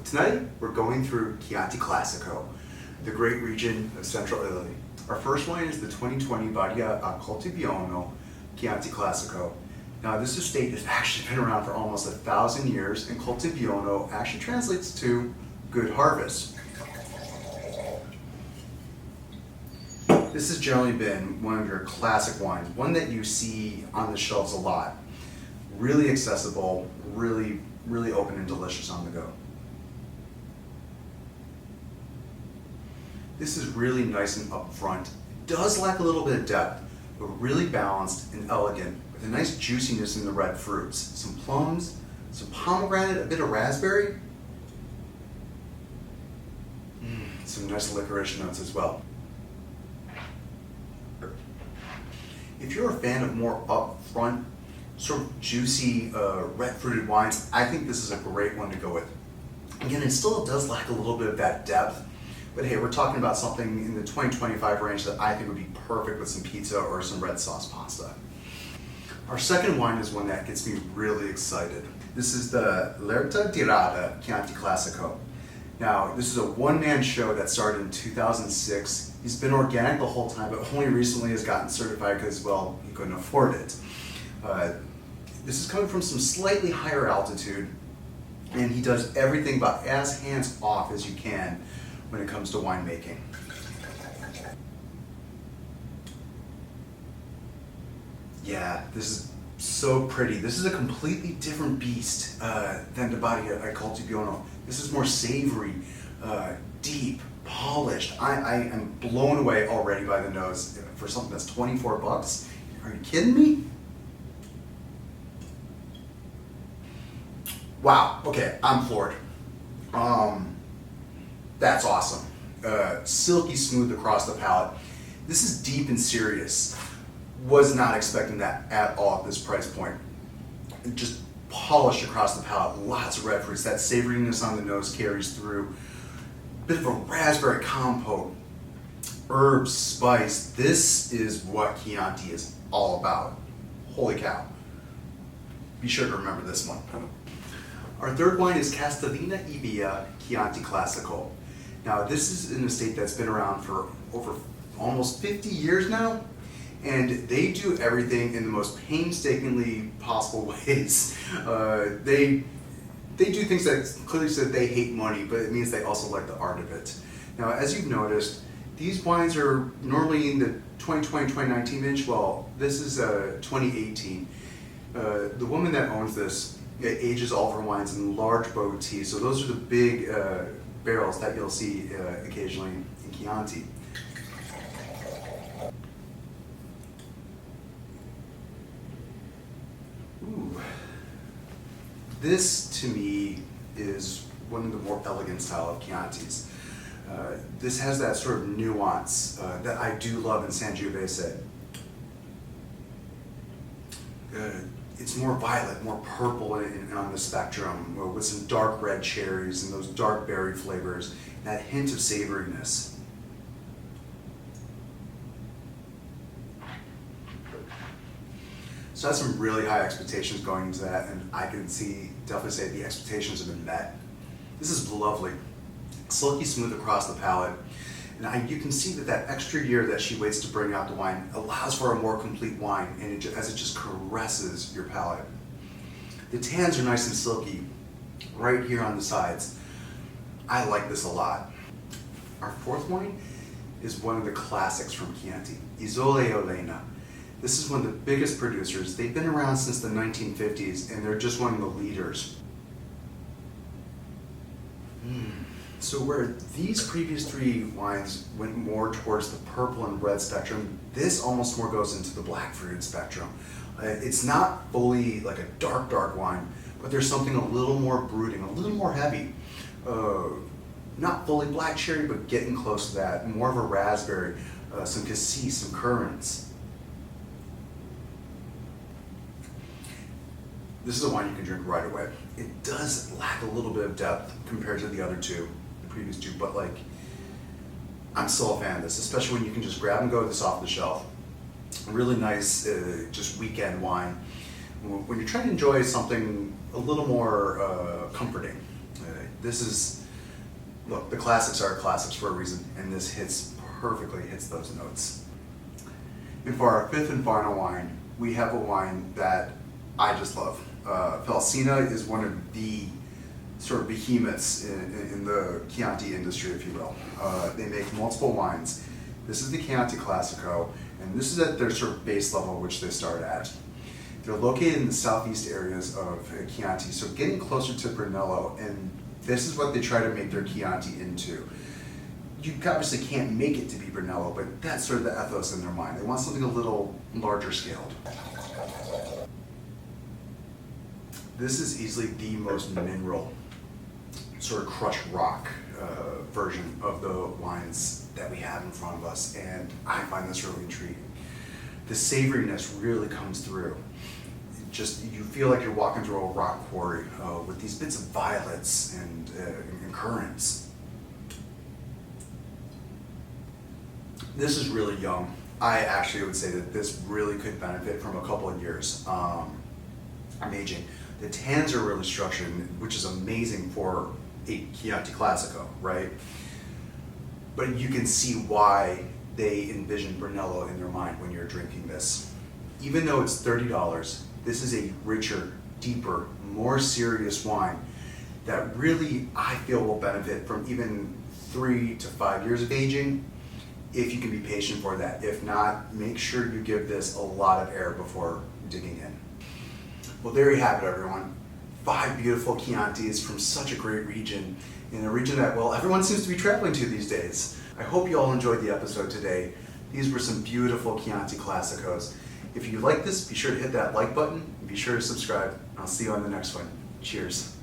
Tonight, we're going through Chianti Classico, the great region of central Italy. Our first wine is the 2020 Badia a Coltiviono Chianti Classico. Now, this estate has actually been around for almost 1,000 years, and Coltiviono actually translates to good harvest. This has generally been one of your classic wines, one that you see on the shelves a lot. Really accessible, really open and delicious on the go. This is really nice and upfront. It does lack a little bit of depth, but really balanced and elegant, with a nice juiciness in the red fruits. Some plums, some pomegranate, a bit of raspberry. Some nice licorice notes as well. If you're a fan of more upfront, sort of juicy, red fruited wines, I think this is a great one to go with. Again, it still does lack a little bit of that depth, but hey, we're talking about something in the 20-25 range that I think would be perfect with some pizza or some red sauce pasta. Our second wine is one that gets me really excited. This is the L'Erta di Rada Chianti Classico. Now, this is a one-man show that started in 2006. He's been organic the whole time, but only recently has gotten certified because, well, he couldn't afford it. This is coming from some slightly higher altitude, and he does everything about as hands-off as you can when it comes to winemaking. Yeah, this is so pretty. This is a completely different beast than the Badia a Coltiviono. This is more savory, deep, polished. I am blown away already by the nose for something that's 24 bucks. Are you kidding me? Wow, okay, I'm floored. That's awesome. Silky smooth across the palate. This is deep and serious. Was not expecting that at all at this price point. Just polished across the palate, lots of red fruits. That savoriness on the nose carries through. Bit of a raspberry compote, herbs, spice. This is what Chianti is all about. Holy cow. Be sure to remember this one. Our third wine is Castellina e Via Chianti Classico. Now, this is an estate that's been around for over almost 50 years now, and they do everything in the most painstakingly possible ways. They do things that clearly say they hate money, but it means they also like the art of it. Now, as you've noticed, these wines are normally in the 2020-2019 vintage. Well, this is 2018. The woman that owns this ages all of her wines in large boat teas, so those are the big barrels that you'll see occasionally in Chianti. Ooh. This, to me, is one of the more elegant style of Chiantis. This has that sort of nuance that I do love in Sangiovese. It's more violet, more purple on the spectrum, with some dark red cherries and those dark berry flavors, and that hint of savoriness. So I had some really high expectations going into that, and I can definitely say the expectations have been met. This is lovely, silky smooth across the palate, and you can see that extra year that she waits to bring out the wine allows for a more complete wine, and as it just caresses your palate. The tans are nice and silky right here on the sides. I like this a lot. Our fourth wine is one of the classics from Chianti, Isole e Olena. This is one of the biggest producers. They've been around since the 1950s, and they're just one of the leaders. So where these previous three wines went more towards the purple and red spectrum, this almost more goes into the black fruited spectrum. It's not fully like a dark wine, but there's something a little more brooding, a little more heavy. Not fully black cherry, but getting close to that. More of a raspberry, some cassis, some currants. This is a wine you can drink right away. It does lack a little bit of depth compared to the other two, the previous two, but I'm still a fan of this, especially when you can just grab and go with this off the shelf. Really nice, just weekend wine. When you're trying to enjoy something a little more comforting, Look, the classics are classics for a reason, and this perfectly hits those notes. And for our fifth and final wine, we have a wine that I just love. Falsina is one of the sort of behemoths in the Chianti industry, if you will. They make multiple wines. This is the Chianti Classico, and this is at their sort of base level, which they start at. They're located in the southeast areas of Chianti, so getting closer to Brunello, and this is what they try to make their Chianti into. You obviously can't make it to be Brunello, but that's sort of the ethos in their mind. They want something a little larger scaled. This is easily the most mineral, sort of crushed rock version of the wines that we have in front of us, and I find this really intriguing. The savoriness really comes through. You feel like you're walking through a rock quarry with these bits of violets and currants. This is really young. I actually would say that this really could benefit from a couple of years aging. The tans are really structured, which is amazing for a Chianti Classico, right? But you can see why they envision Brunello in their mind when you're drinking this. Even though it's $30, this is a richer, deeper, more serious wine that really, I feel, will benefit from even 3 to 5 years of aging, if you can be patient for that. If not, make sure you give this a lot of air before digging in. Well, there you have it, everyone. 5 beautiful Chiantis from such a great region, in a region that, well, everyone seems to be traveling to these days. I hope you all enjoyed the episode today. These were some beautiful Chianti Classicos. If you like this, be sure to hit that like button and be sure to subscribe. I'll see you on the next one. Cheers.